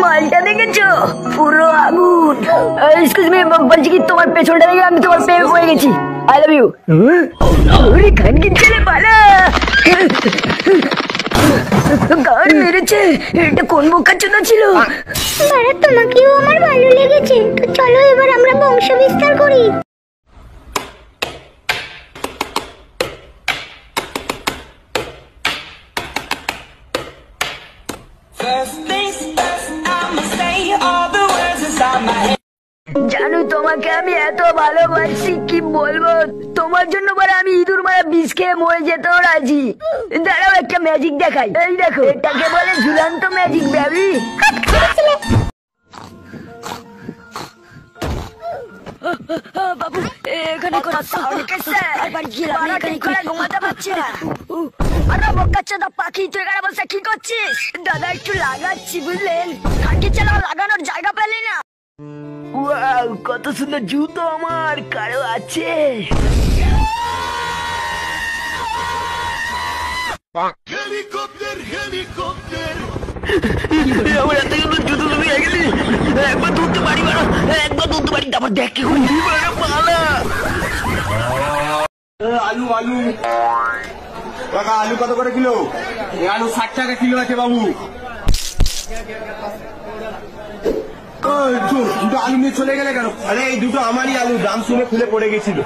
মালটা দেখেছো? পুরো আগুন। এক্সকিউজ মি, বলছি কি তোমার পেছনটা দেখে আমি তোমার প্রেমে পড়ে গেছি। I love you. ওরে খানকির ছেলে পালা। গান মেরেছে। এটা কোন বোকার জন্য ছিল? বাড়া, তোমাকেও আমার ভালো লেগেছে, তো চলো এবার আমরা বংশ বিস্তার করি। জানো তোমাকে আমি এত ভালোবাসি কি বলবো। তোমার জন্য বলে আমি ইঁদুর মারা বিষ খেয়ে মরে যেতেও রাজি। দাঁড়াও একটা ম্যাজিক দেখাই। এই দেখো, এটাকে বলে ঝুলন্ত ম্যাজিক বেবি। বাবু এখানে ঘুমাতে পারছি না। আরে বোকাচ্চোদা পাখি, তুই এখানে বসে কি করছিস? দাদা একটু লাগাচ্ছি বুঝলেন, খানকি ছেলে লাগানোর জায়গা পেলি না। ওয়াও, কত সুন্দর জুতো আমার কারো আছে। আমার এত সুন্দর জুতো তুমি একবার ধরতে পারি, একবার ধরতে পারি, তারপর দেখ কি করি। পালা আলু আলু কাকা, আলু কত করে কিলো? আলু 60 টাকা কিলো আছে বাবু। দুটো আলু নিয়ে চলে গেলে কেন? আরে এই দুটো আমারই আলু, দাম শুনে খুলে পড়ে গেছিল।